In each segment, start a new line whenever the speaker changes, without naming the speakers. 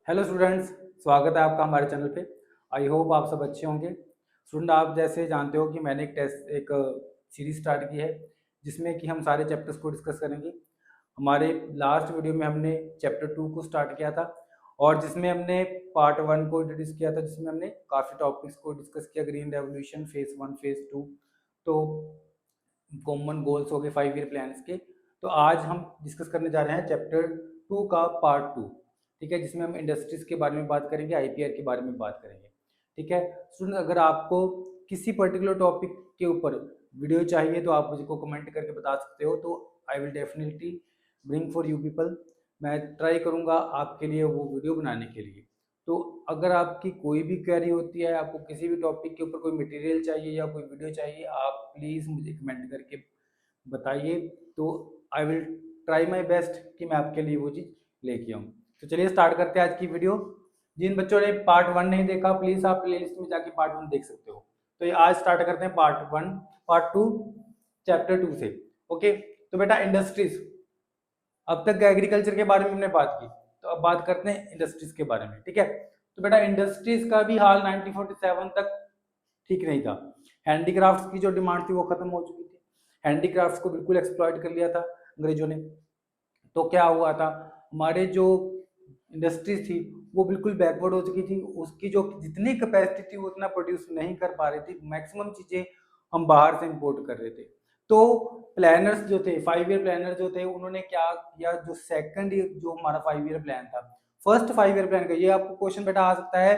Hello students, स्वागत है आपका हमारे चैनल पे। आई होप आप सब अच्छे होंगे। स्टूडेंट, आप जैसे जानते हो कि मैंने एक सीरीज स्टार्ट की है जिसमें कि हम सारे चैप्टर्स को डिस्कस करेंगे। हमारे लास्ट वीडियो में हमने चैप्टर 2 को स्टार्ट किया था और जिसमें हमने पार्ट 1 को इंट्रोड्यूस किया था, जिसमें हमने काफ़ी टॉपिक्स को डिस्कस किया, ग्रीन रेवोल्यूशन, फेज 1, फेज 2, तो कॉमन गोल्स हो गए 5 ईयर प्लान्स के। तो आज हम डिस्कस करने जा रहे हैं चैप्टर 2 का पार्ट 2। ठीक है, जिसमें हम इंडस्ट्रीज के बारे में बात करेंगे, आईपीआर के बारे में बात करेंगे। ठीक है स्टूडेंट, अगर आपको किसी पर्टिकुलर टॉपिक के ऊपर वीडियो चाहिए तो आप मुझे को कमेंट करके बता सकते हो, तो I will definitely bring for you people. मैं ट्राई करूँगा आपके लिए वो वीडियो बनाने के लिए। तो अगर आपकी कोई भी क्वेरी होती है, आपको किसी भी टॉपिक के ऊपर कोई मटेरियल चाहिए या कोई वीडियो चाहिए, आप प्लीज़ मुझे कमेंट करके बताइए। तो आई विल ट्राई माय बेस्ट कि मैं आपके लिए वो चीज़ लेके आऊँ। तो चलिए स्टार्ट करते हैं आज की वीडियो। जिन बच्चों ने पार्ट 1 नहीं देखा, प्लीज़ आप प्लेलिस्ट में जाके पार्ट 1 देख सकते हो। तो ये आज स्टार्ट करते हैं पार्ट 2 चैप्टर 2 से। ओके, तो बेटा इंडस्ट्रीज, अब तक एग्रीकल्चर के बारे में हमने बात की, तो अब बात करते हैं इंडस्ट्रीज के बारे में। ठीक है, तो बेटा इंडस्ट्रीज का भी हाल 1947 तक ठीक नहीं था। हैंडीक्राफ्ट्स की जो डिमांड थी वो खत्म हो चुकी थी। हैंडीक्राफ्ट्स को बिल्कुल एक्सप्लॉइट कर लिया था अंग्रेजों ने। तो क्या हुआ था, हमारे जो इंडस्ट्रीज थी वो बिल्कुल बैकवर्ड हो चुकी थी। उसकी जो जितनी कैपेसिटी थी वो उतना प्रोड्यूस नहीं कर पा रही थी। मैक्सिमम चीज़ें हम बाहर से इंपोर्ट कर रहे थे। तो प्लानर्स जो थे, 5 ईयर प्लानर जो थे, उन्होंने क्या किया, जो सेकंड ईयर जो हमारा 5 ईयर प्लान था, फर्स्ट 5 ईयर प्लान का, ये आपको क्वेश्चन बेटा आ सकता है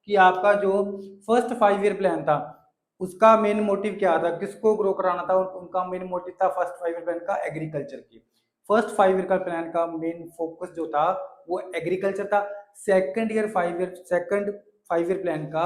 कि आपका जो फर्स्ट 5 ईयर प्लान था उसका मेन मोटिव क्या था, किसको ग्रो कराना था। उनका मेन मोटिव था फर्स्ट 5 ईयर प्लान का एग्रीकल्चर की। फर्स्ट 5 ईयर का प्लान का मेन फोकस जो था वो एग्रीकल्चर था। सेकंड 5 ईयर प्लान का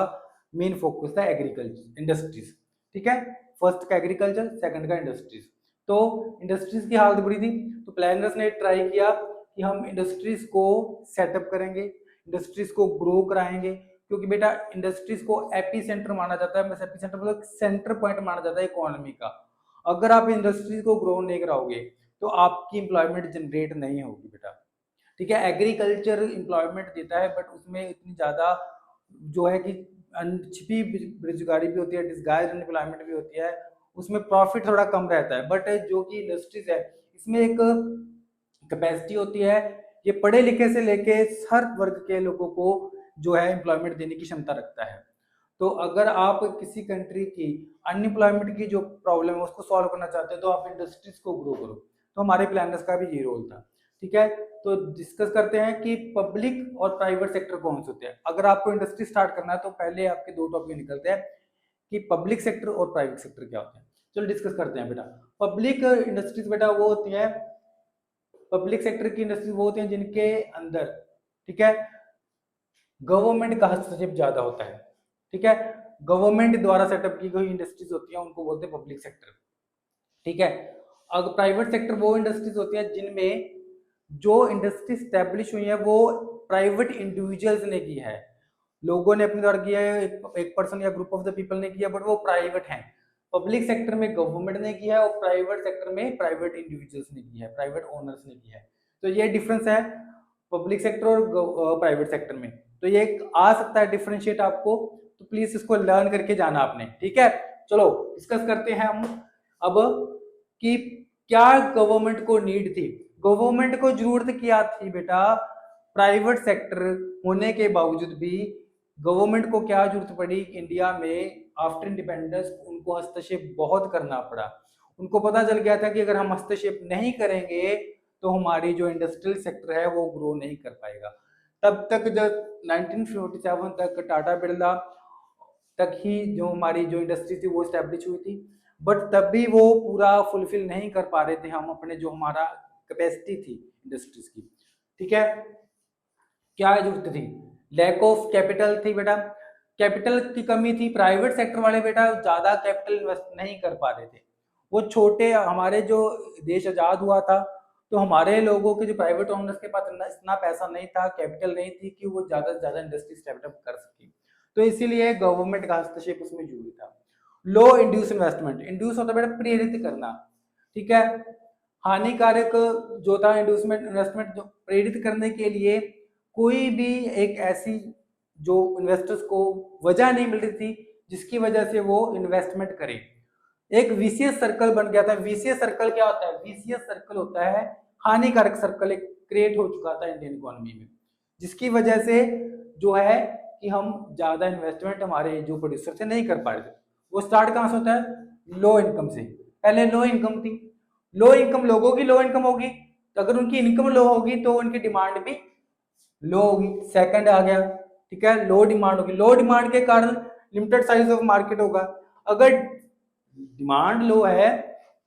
मेन फोकस था एग्रीकल्चर, इंडस्ट्रीज। ठीक है, फर्स्ट का एग्रीकल्चर, सेकंड का इंडस्ट्रीज। तो इंडस्ट्रीज की हालत बुरी थी, तो प्लानर्स ने ट्राई किया कि हम इंडस्ट्रीज को सेटअप करेंगे, इंडस्ट्रीज को ग्रो कराएंगे। क्योंकि बेटा इंडस्ट्रीज को एपी सेंटर माना जाता है, एपी सेंटर मतलब सेंटर पॉइंट माना जाता है इकोनॉमी का। अगर आप इंडस्ट्रीज को ग्रो नहीं कराओगे तो आपकी एम्प्लॉयमेंट जनरेट नहीं होगी बेटा। ठीक है, एग्रीकल्चर एम्प्लॉयमेंट देता है बट उसमें इतनी ज़्यादा जो है कि छिपी बेरोजगारी भी होती है, डिस्गाइज अनएम्प्लॉयमेंट भी होती है, उसमें प्रॉफिट थोड़ा कम रहता है। बट जो कि इंडस्ट्रीज है, इसमें एक कैपेसिटी होती है, ये पढ़े लिखे से लेके हर वर्ग के लोगों को जो है एम्प्लॉयमेंट देने की क्षमता रखता है। तो अगर आप किसी कंट्री की अनएम्प्लॉयमेंट की जो प्रॉब्लम है उसको सॉल्व करना चाहते हो तो आप इंडस्ट्रीज को ग्रो करो। तो हमारे प्लानर्स का भी ये रोल था। ठीक है, तो डिस्कस करते हैं कि पब्लिक और प्राइवेट सेक्टर कौन से होते हैं। अगर आपको इंडस्ट्री स्टार्ट करना है तो पहले आपके दो टॉपिक निकलते हैं कि पब्लिक सेक्टर और प्राइवेट सेक्टर क्या होते हैं। चलो डिस्कस करते हैं बेटा। पब्लिक इंडस्ट्रीज बेटा वो होती है, पब्लिक सेक्टर की इंडस्ट्रीज वो होती हैं जिनके अंदर, ठीक है, गवर्नमेंट का हस्तक्षेप ज्यादा होता है। ठीक है, गवर्नमेंट द्वारा सेटअप की गई इंडस्ट्रीज होती हैं उनको बोलते हैं पब्लिक सेक्टर। ठीक है, अगर प्राइवेट सेक्टर वो इंडस्ट्रीज होती है जिनमें जो इंडस्ट्री स्टैब्लिश हुई है वो प्राइवेट इंडिविजुअल्स ने की है, लोगों ने अपने द्वारा किया है, एक पर्सन या ग्रुप ऑफ द पीपल ने किया, बट वो प्राइवेट हैं। पब्लिक सेक्टर में गवर्नमेंट ने किया है और प्राइवेट सेक्टर में प्राइवेट इंडिविजुअल्स ने किया है, प्राइवेट ओनर्स ने किया है। तो ये डिफरेंस है पब्लिक सेक्टर और प्राइवेट सेक्टर में। तो ये आ सकता है डिफरेंशिएट आपको, तो प्लीज इसको लर्न करके जाना आपने। ठीक है, चलो डिस्कस करते हैं हम अब कि क्या गवर्नमेंट को नीड थी। गवर्नमेंट को जरूरत क्या थी बेटा, प्राइवेट सेक्टर होने के बावजूद भी गवर्नमेंट को क्या जरूरत पड़ी इंडिया में आफ्टर इंडिपेंडेंस, उनको हस्तक्षेप बहुत करना पड़ा। उनको पता चल गया था कि अगर हम हस्तक्षेप नहीं करेंगे तो हमारी जो इंडस्ट्रियल सेक्टर है वो ग्रो नहीं कर पाएगा। तब तक जब 1947 तक टाटा बिरला तक ही जो हमारी जो इंडस्ट्री थी वो स्टैब्लिश हुई थी, बट तब भी वो पूरा फुलफिल नहीं कर पा रहे थे हम अपने जो हमारा कैपेसिटी थी इंडस्ट्रीज की। ठीक है, क्या जरूरत थी, लैक ऑफ कैपिटल थी बेटा, कैपिटल की कमी थी। प्राइवेट सेक्टर वाले बेटा ज्यादा कैपिटल इन्वेस्ट नहीं कर पा रहे थे। वो छोटे, हमारे जो देश आजाद हुआ था तो हमारे लोगों के जो प्राइवेट ओनर्स के पास इतना पैसा नहीं था, कैपिटल नहीं थी कि वो ज्यादा से ज्यादा इंडस्ट्री स्टार्टअप कर सके। तो इसीलिए गवर्नमेंट का हस्तक्षेप उसमें जरूरी था। लो इंड्यूस इन्वेस्टमेंट, इंड्यूस होता है बेटा प्रेरित करना। ठीक है, हानिकारक जो था इंड्यूसमेंट इन्वेस्टमेंट जो प्रेरित करने के लिए कोई भी एक ऐसी जो इन्वेस्टर्स को वजह नहीं मिल रही थी जिसकी वजह से वो इन्वेस्टमेंट करें। एक वीसीएस सर्कल बन गया था। वीसीएस सर्कल क्या होता है? वीसीएस सर्कल होता है हानिकारक सर्कल, एक क्रिएट हो चुका था इंडियन इकोनॉमी में, जिसकी वजह से जो है कि हम ज्यादा इन्वेस्टमेंट हमारे जो प्रोड्यूसर थे नहीं कर पा रहे थे। वो स्टार्ट कहाँ से होता है? लो इनकम से। पहले लो इनकम थी, लो इनकम लोगों की लो इनकम होगी, तो अगर उनकी इनकम लो होगी तो उनकी डिमांड भी लो होगी। सेकंड आ गया, ठीक है, लो डिमांड होगी। लो डिमांड के कारण लिमिटेड साइज ऑफ मार्केट होगा। अगर डिमांड लो है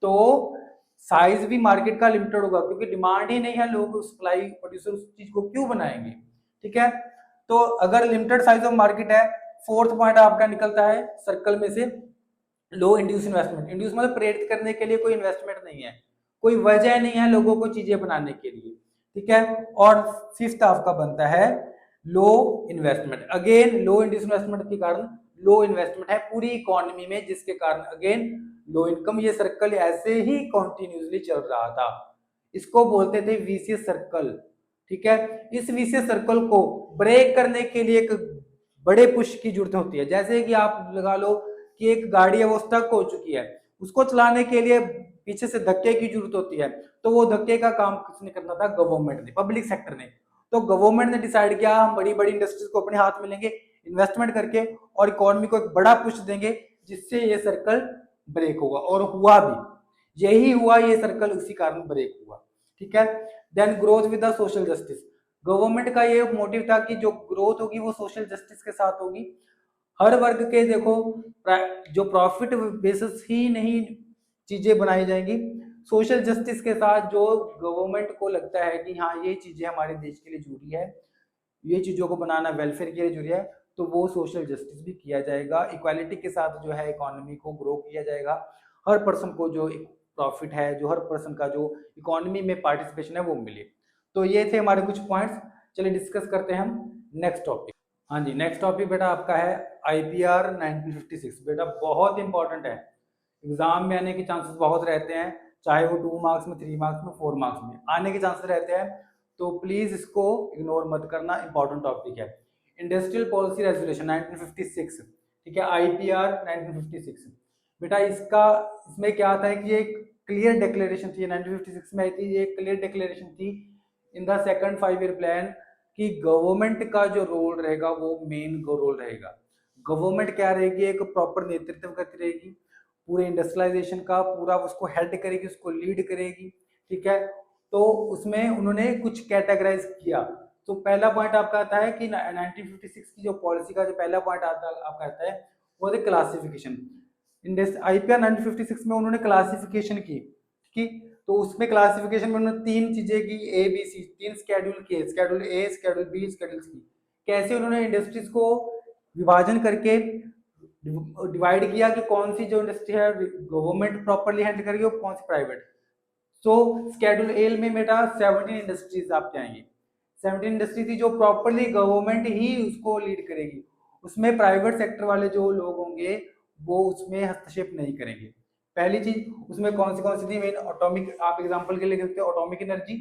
तो साइज भी मार्केट का लिमिटेड होगा, क्योंकि डिमांड ही नहीं है, लोग सप्लाई प्रोड्यूसर उस चीज को क्यों बनाएंगे, ठीक है। तो अगर लिमिटेड साइज ऑफ मार्केट है, फोर्थ पॉइंट आपका निकलता है सर्कल में से लो इंड्यूस इन्वेस्टमेंट। इंड्यूस मतलब प्रेरित करने के लिए कोई इन्वेस्टमेंट नहीं है, कोई वजह नहीं है लोगों को चीजें बनाने के लिए, ठीक है। और फिफ्थ आपका बनता है लो इन्वेस्टमेंट। अगेन लो इंड्यूस इन्वेस्टमेंट के कारण लो इन्वेस्टमेंट है पूरी इकोनॉमी में, जिसके कारण अगेन लो इनकम। ये सर्कल ऐसे ही कॉन्टिन्यूसली चल रहा था, इसको बोलते थे वीसीएस सर्कल, ठीक है। इस वीसीएस सर्कल को ब्रेक करने के लिए एक बड़े पुश की जरूरत होती है। जैसे कि आप लगा लो कि एक गाड़ी है वो स्टक हो चुकी है, उसको चलाने के लिए पीछे से धक्के की जरूरत होती है, तो वो धक्के का काम किसने करना था? गवर्नमेंट ने, पब्लिक सेक्टर ने। तो गवर्नमेंट ने डिसाइड किया हम बड़ी बड़ी इंडस्ट्रीज को अपने हाथ में लेंगे इन्वेस्टमेंट करके, और इकोनॉमी को एक बड़ा पुश देंगे जिससे ये सर्कल ब्रेक होगा, और हुआ भी, यही हुआ, ये सर्कल उसी कारण ब्रेक हुआ, ठीक है। Then growth with the social justice. Government का ये मोटिव था कि जो ग्रोथ होगी वो सोशल जस्टिस के साथ होगी। हर वर्ग के देखो जो प्रॉफिट बेसिस ही नहीं चीजें बनाई जाएंगी, सोशल जस्टिस के साथ। जो गवर्नमेंट को लगता है कि हाँ ये चीजें हमारे देश के लिए जरूरी है, ये चीजों को बनाना वेलफेयर के लिए जरूरी है, तो वो सोशल जस्टिस भी किया जाएगा। इक्वालिटी के साथ जो है इकोनॉमी को ग्रो किया जाएगा। हर पर्सन को जो प्रॉफिट है, जो हर पर्सन का जो इकोनॉमी में पार्टिसिपेशन है वो मिले। तो ये थे हमारे कुछ पॉइंट्स। चलिए डिस्कस करते हैं हम नेक्स्ट टॉपिक। हाँ जी, नेक्स्ट टॉपिक बेटा आपका है आईपीआर 1956। बेटा बहुत इंपॉर्टेंट है, एग्जाम में आने के चांसेस बहुत रहते हैं, चाहे वो 2 मार्क्स में, 3 मार्क्स में, 4 मार्क्स में आने के चांसेस रहते हैं, तो प्लीज इसको इग्नोर मत करना, इंपॉर्टेंट टॉपिक है। इंडस्ट्रियल पॉलिसी रेजोल्यूशन 1956, ठीक है, आईपीआर 1956। बेटा इसका, इसमें क्या आता है कि एक क्लियर डिक्लेरेशन थी 1956 में आई थी, ये क्लियर डिक्लेरेशन थी in the second 5 year plan कि गवर्नमेंट का जो रोल रहेगा वो मेन रोल रहेगा। गवर्नमेंट क्या रहेगी? एक प्रॉपर नेतृत्व करती रहेगी पूरे इंडस्ट्रियलाइजेशन का, पूरा उसको हेड करेगी, उसको लीड करेगी, ठीक है। तो उसमें उन्होंने कुछ कैटेगराइज किया। तो पहला पॉइंट आपका आता है कि 1956 की जो पॉलिसी का जो पहला पॉइंट आपका आता है वो है क्लासिफिकेशन। आईपीआर 1956 में उन्होंने क्लासिफिकेशन की, ठीक। तो उसमें क्लासिफिकेशन में उन्होंने 3 चीजें की, ए बी सी, 3 स्केड्यूल किए, स्केड्यूल ए, स्केड्यूल बी, स्केड्यूल सी। कैसे उन्होंने इंडस्ट्रीज को विभाजन करके डिवाइड किया कि कौन सी जो इंडस्ट्री है गवर्नमेंट प्रॉपरली हैंडल करेगी और कौन सी प्राइवेट। सो स्केड्यूल ए में बेटा 17 इंडस्ट्रीज आपके आएंगी। 17 इंडस्ट्री थी जो प्रॉपरली गवर्नमेंट ही उसको लीड करेगी, उसमें प्राइवेट सेक्टर वाले जो लोग होंगे वो उसमें हस्तक्षेप नहीं करेंगे। पहली चीज उसमें कौन सी थी मेन? एटॉमिक, आप एग्जांपल के लिए देखते हो एटॉमिक एनर्जी,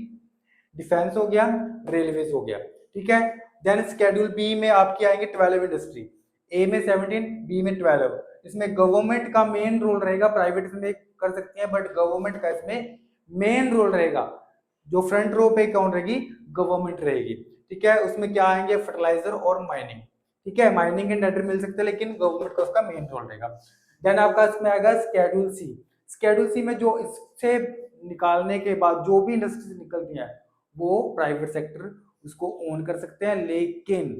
डिफेंस हो गया, रेलवेज हो गया, ठीक है। देन स्केड्यूल बी में आपकी आएंगे 12 इंडस्ट्री, ए में 17, बी में 12। इसमें गवर्नमेंट का मेन रोल रहेगा, प्राइवेट इसमें कर सकते हैं बट गवर्नमेंट का इसमें मेन रोल रहेगा। जो फ्रंट रो पे कौन रहेगी? गवर्नमेंट रहेगी, ठीक है। उसमें क्या आएंगे? फर्टिलाइजर और माइनिंग, ठीक है। माइनिंग के टेंडर मिल सकते हैं लेकिन गवर्नमेंट का उसका मेन रोल रहेगा। देन आपका इसमें आएगा स्केड्यूल सी। स्केड्यूल सी में जो इससे निकालने के बाद जो भी इंडस्ट्रीज निकलती है वो प्राइवेट सेक्टर उसको ओन कर सकते हैं, लेकिन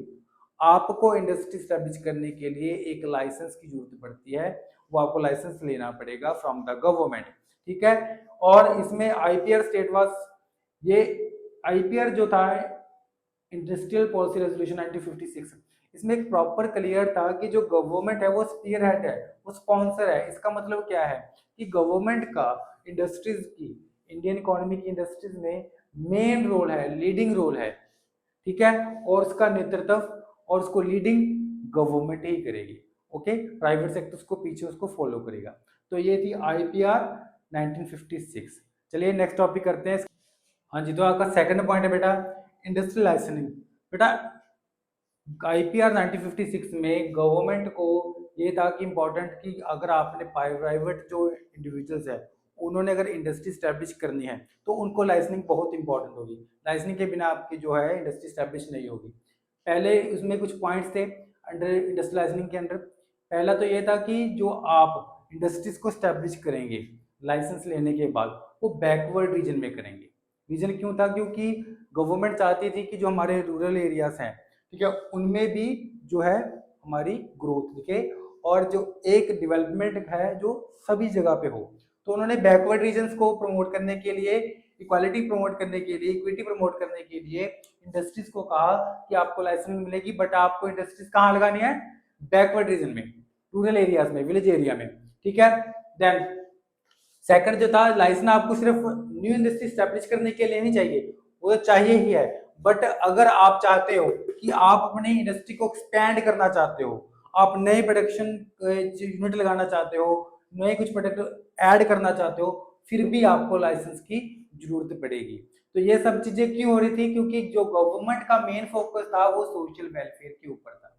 आपको इंडस्ट्री स्टैब्लिश करने के लिए एक लाइसेंस की जरूरत पड़ती है, वो आपको लाइसेंस लेना पड़ेगा फ्रॉम द गवर्नमेंट, ठीक है। और इसमें आईपीआर स्टेट वाज, ये आईपीआर जो था इंडस्ट्रियल पॉलिसी रेजोल्यूशन 1956, इसमें एक प्रॉपर क्लियर था कि जो गवर्नमेंट है वो स्पीयर हेड है, वो स्पॉन्सर है। इसका मतलब क्या है कि गवर्नमेंट का इंडस्ट्रीज की, इंडियन इकोनॉमी की इंडस्ट्रीज में मेन रोल है, लीडिंग रोल है, ठीक है। और उसका नेतृत्व और उसको लीडिंग गवर्नमेंट ही करेगी, ओके। प्राइवेट सेक्टर उसको पीछे उसको फॉलो करेगा। तो ये थी आईपीआर 1956। चलिए नेक्स्ट टॉपिक करते हैं। हाँ जी, तो आपका सेकंड पॉइंट है बेटा इंडस्ट्रियल लाइसेंसिंग। बेटा IPR 1956 में गवर्नमेंट को ये था कि इम्पोर्टेंट कि अगर आपने प्राइवेट जो इंडिविजुअल्स है उन्होंने अगर इंडस्ट्री स्टैब्लिश करनी है तो उनको लाइसेंसिंग बहुत इंपॉर्टेंट होगी। लाइसेंसिंग के बिना आपकी जो है इंडस्ट्री स्टैब्लिश नहीं होगी। पहले उसमें कुछ पॉइंट्स थे अंडर इंडस्ट्रियल लाइसेंसिंग के अंडर। पहला तो ये था कि जो आप इंडस्ट्रीज को स्टैब्लिश करेंगे लाइसेंस लेने के बाद वो बैकवर्ड रीजन में करेंगे। रीजन क्यों था? क्योंकि गवर्नमेंट चाहती थी कि जो हमारे रूरल एरियाज हैं, ठीक है, उनमें भी जो है हमारी ग्रोथ दिखे और जो एक डेवलपमेंट है जो सभी जगह पे हो। तो उन्होंने बैकवर्ड रीजन्स को प्रमोट करने के लिए, इक्वालिटी प्रमोट करने के लिए, इक्विटी प्रमोट करने के लिए इंडस्ट्रीज को कहा कि आपको लाइसेंस मिलेगी बट आपको इंडस्ट्रीज कहाँ लगानी है? बैकवर्ड रीजन में, रूरल एरियाज में, विलेज एरिया में, ठीक है। देन सेकंड जो था, लाइसेंस आपको सिर्फ न्यू इंडस्ट्री स्टैब्लिश करने के लिए नहीं चाहिए, वो तो चाहिए ही है, बट अगर आप चाहते हो कि आप अपनी इंडस्ट्री को एक्सपैंड करना चाहते हो, आप नए प्रोडक्शन यूनिट लगाना चाहते हो, नए कुछ प्रोडक्ट ऐड करना चाहते हो, फिर भी आपको लाइसेंस की जरूरत पड़ेगी। तो ये सब चीजें क्यों हो रही थी? क्योंकि जो गवर्नमेंट का मेन फोकस था वो सोशल वेलफेयर के ऊपर था,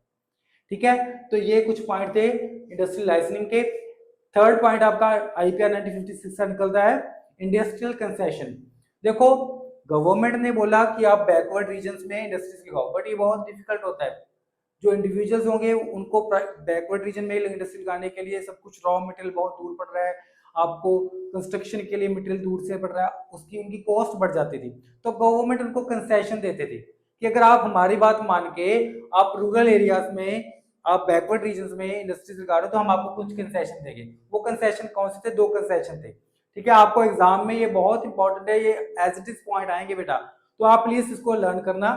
ठीक है। तो ये कुछ पॉइंट थे इंडस्ट्रियल लाइसेंसिंग के। थर्ड पॉइंट आपका IPR 1956 से निकलता है इंडस्ट्रियल कंसेशन। देखो गवर्नमेंट ने बोला कि आप बैकवर्ड रीजन्स में इंडस्ट्रीज लगाओ, बट ये बहुत डिफिकल्ट होता है। जो इंडिविजुअल्स होंगे उनको बैकवर्ड रीजन में इंडस्ट्री लगाने के लिए सब कुछ रॉ मटेरियल बहुत दूर पड़ रहा है, आपको कंस्ट्रक्शन के लिए मटेरियल दूर से पड़ रहा है, उसकी उनकी कॉस्ट बढ़ जाती थी। तो गवर्नमेंट उनको कंसेशन देते थे कि अगर आप हमारी बात मान के आप रूरल एरियाज में, आप बैकवर्ड रीजन में इंडस्ट्रीज लगा रहे हो तो हम आपको कुछ कंसेशन देंगे। वो कंसेशन कौन से थे? 2 कंसेशन थे, ठीक है। आपको एग्जाम में ये बहुत इंपॉर्टेंट है, ये एज इट इज पॉइंट आएंगे बेटा, तो आप प्लीज इसको लर्न करना।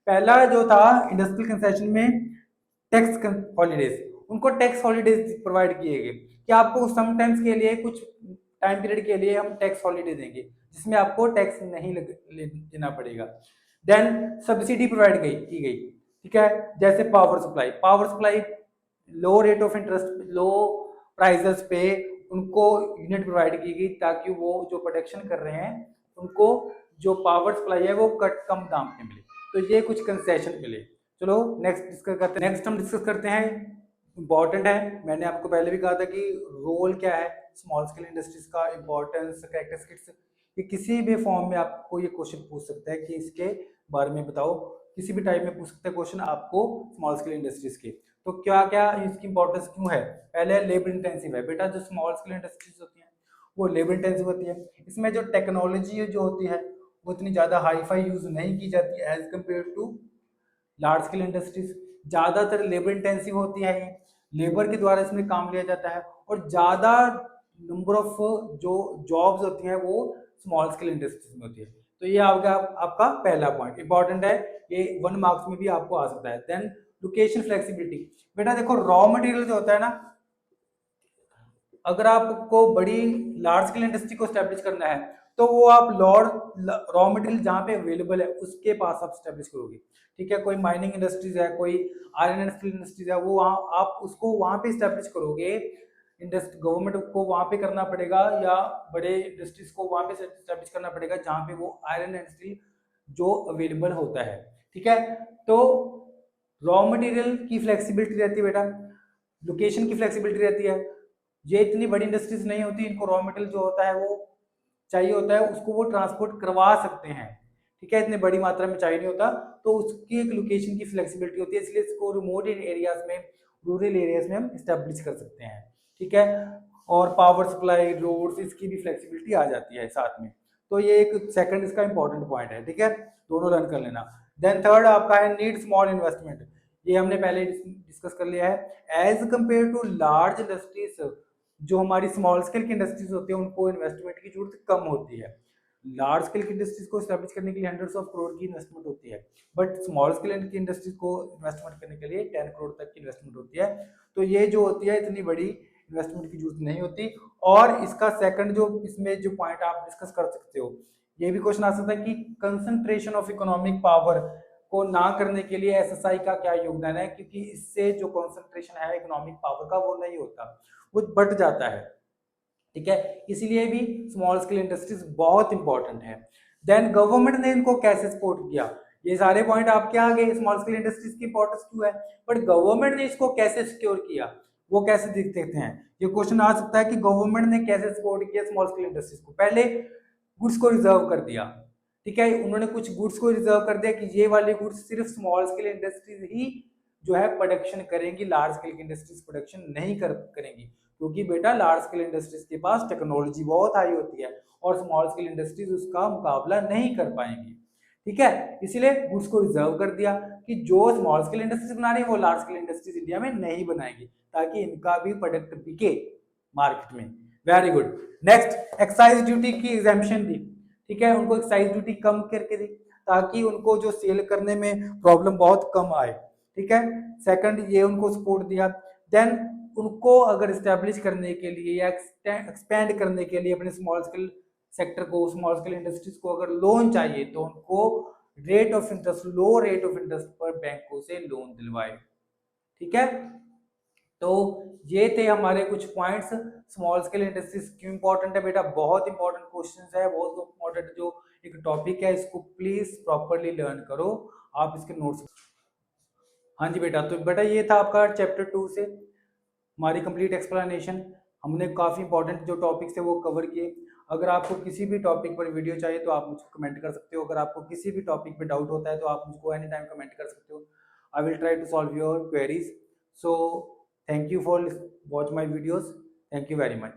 पहला जो था इंडस्ट्रियल कंसेशन में टैक्स हॉलीडेज, उनको टैक्स हॉलीडेज प्रोवाइड किए गए कि आपको समटाइम्स के लिए, कुछ टाइम पीरियड के लिए हम टैक्स हॉलीडे देंगे जिसमें आपको टैक्स नहीं देना पड़ेगा। देन सब्सिडी प्रोवाइड की गई, ठीक है। जैसे power supply low rate of interest, low prices पे उनको यूनिट प्रोवाइड की गई ताकि वो जो प्रोडक्शन कर रहे हैं उनको जो पावर सप्लाई है वो कम दाम पे मिले। तो ये कुछ कंसेशन मिले। चलो नेक्स्ट डिस्कस करते हैं। नेक्स्ट हम डिस्कस करते हैं, इंपॉर्टेंट है, मैंने आपको पहले भी कहा था कि रोल क्या है स्मॉल स्केल इंडस्ट्रीज का, इंपॉर्टेंस, कैरेक्टरिस्टिक्स, ये किसी भी फॉर्म में आपको ये क्वेश्चन पूछ सकता है कि इसके बारे में बताओ। किसी भी टाइप में पूछ सकते हैं क्वेश्चन आपको स्मॉल स्केल इंडस्ट्रीज के। तो क्या क्या इसकी इंपॉर्टेंस क्यों है? पहले लेबर इंटेंसिव है बेटा, जो स्मॉल स्केल इंडस्ट्रीज होती हैं वो लेबर इंटेंसिव होती है। इसमें जो टेक्नोलॉजी जो होती है वो इतनी ज़्यादा हाई फाई यूज नहीं की जाती as compare to large scale industries. ज़्यादातर लेबर इंटेंसिव होती है, ये लेबर के द्वारा इसमें काम लिया जाता है, और ज़्यादा नंबर ऑफ जो जॉब्स होती हैं वो स्मॉल स्केल इंडस्ट्रीज में होती है। तो ये आपका पहला पॉइंट इंपॉर्टेंट है, ये 1 मार्क्स में भी आपको आ सकता है। देन लोकेशन फ्लेक्सिबिलिटी, बेटा देखो रॉ मटेरियल जो होता है ना, अगर आपको बड़ी लार्ज स्केल इंडस्ट्री को स्टैब्लिश करना है तो वो आप रॉ मटेरियल जहाँ पे अवेलेबल है उसके पास आप स्टैब्लिश करोगे, ठीक है। कोई माइनिंग इंडस्ट्रीज है, कोई आयरन एंड स्टील इंडस्ट्रीज है, वो वहाँ आप उसको वहाँ पे स्टैब्लिश करोगे। गवर्नमेंट को वहाँ पे करना पड़ेगा या बड़े इंडस्ट्रीज को वहाँ पे स्टैब्लिश करना पड़ेगा जहाँ पे वो आयरन एंड स्टील जो अवेलेबल होता है, ठीक है। तो रॉ मटेरियल की फ्लेक्सिबिलिटी रहती है बेटा, लोकेशन की फ्लेक्सिबिलिटी रहती है। ये इतनी बड़ी इंडस्ट्रीज नहीं होती, इनको रॉ मटेरियल जो होता है वो चाहिए होता है, उसको वो ट्रांसपोर्ट करवा सकते हैं, ठीक है, इतने बड़ी मात्रा में चाहिए नहीं होता, तो उसकी एक लोकेशन की फ्लेक्सिबिलिटी होती है, इसलिए इसको रिमोट एरियाज में, रूरल एरियाज में हम स्टैब्लिश कर सकते हैं, ठीक है। और पावर सप्लाई, रोड्स, इसकी भी फ्लेक्सिबिलिटी आ जाती है साथ में। तो ये एक सेकंड इसका इंपॉर्टेंट पॉइंट है, ठीक है, दोनों लर्न कर लेना। देन थर्ड आपका है नीड स्मॉल इन्वेस्टमेंट, ये हमने पहले डिस्कस कर लिया है। As compare to large industries, जो हमारी स्मॉल स्केल की इंडस्ट्रीज होती है उनको इन्वेस्टमेंट की जरूरत कम होती है। लार्ज स्केल की इंडस्ट्रीज को स्टैब्लिश करने के लिए हंड्रेड्स ऑफ करोड़ की इन्वेस्टमेंट होती है, बट स्मॉल स्केल की इंडस्ट्रीज को इन्वेस्टमेंट करने के लिए 10 करोड़ तक की इन्वेस्टमेंट होती है। तो ये जो होती है इतनी बड़ी इन्वेस्टमेंट की जरूरत नहीं होती। और इसका सेकंड जो इसमें जो पॉइंट आप डिस्कस कर सकते हो, ये भी क्वेश्चन आ सकता है कि कंसंट्रेशन ऑफ इकोनॉमिक पावर को ना करने के लिए एसएसआई का क्या योगदान है, क्योंकि इससे जो कंसंट्रेशन है इकोनॉमिक पावर का वो नहीं होता, वो बढ़ जाता है, ठीक है। इसलिए भी स्मॉल स्केल इंडस्ट्रीज बहुत इंपॉर्टेंट है। देन गवर्नमेंट ने इनको कैसे सपोर्ट किया? ये सारे पॉइंट आपके आ गए, स्मॉल स्केल इंडस्ट्रीज की इंपॉर्टेंस क्यों है। बट गवर्नमेंट ने इसको कैसे सिक्योर किया, वो कैसे देख सकते हैं, ये क्वेश्चन आ सकता है कि गवर्नमेंट ने कैसे सपोर्ट किया स्मॉल स्केल इंडस्ट्रीज को। पहले गुड्स को रिजर्व कर दिया, ठीक है, उन्होंने कुछ गुड्स को रिजर्व कर दिया कि ये वाले गुड्स सिर्फ स्मॉल स्केल इंडस्ट्रीज ही जो है प्रोडक्शन करेंगी, लार्ज स्केल की इंडस्ट्रीज प्रोडक्शन नहीं करेंगी, क्योंकि बेटा लार्ज स्केल इंडस्ट्रीज के पास टेक्नोलॉजी बहुत हाई होती है और स्मॉल स्केल इंडस्ट्रीज उसका मुकाबला नहीं कर पाएंगी, ठीक है। इसलिए गुड्स को रिजर्व कर दिया कि जो स्मॉल स्केल इंडस्ट्रीज बना रही है वो लार्ज स्केल इंडस्ट्रीज इंडिया में नहीं बनाएगी, ताकि इनका भी प्रोडक्ट बिके मार्केट में। Very good. Next, excise duty की एग्जेम्पशन दी, ठीक है, उनको एक्साइज ड्यूटी कम करके दी ताकि उनको जो सेल करने में प्रॉब्लम बहुत कम आए, ठीक है। सेकंड, ये उनको सपोर्ट दिया। देन उनको अगर स्टैब्लिश करने के लिए या एक्सपेंड करने के लिए अपने स्मॉल स्केल सेक्टर को, स्मॉल स्केल इंडस्ट्रीज को अगर लोन चाहिए तो उनको rate of interest, low rate of interest पर बैंकों से लोन दिलवाए, ठीक है। तो ये थे हमारे कुछ पॉइंट्स, स्मॉल स्केल इंडस्ट्रीज क्यों इंपॉर्टेंट है बेटा, बहुत इंपॉर्टेंट क्वेश्चंस है, बहुत इंपॉर्टेंट जो एक टॉपिक है, इसको प्लीज प्रॉपरली लर्न करो, आप इसके नोट्स। हाँ जी बेटा, तो बेटा ये था आपका चैप्टर 2 से हमारी कंप्लीट एक्सप्लेनेशन, हमने काफ़ी इंपॉर्टेंट जो टॉपिक्स थे वो कवर किए। अगर आपको किसी भी टॉपिक पर वीडियो चाहिए तो आप मुझको कमेंट कर सकते हो, अगर आपको किसी भी टॉपिक पे डाउट होता है तो आप मुझको एनी टाइम कमेंट कर सकते हो, I will try to solve your queries. So thank you for watch my videos, thank you very much.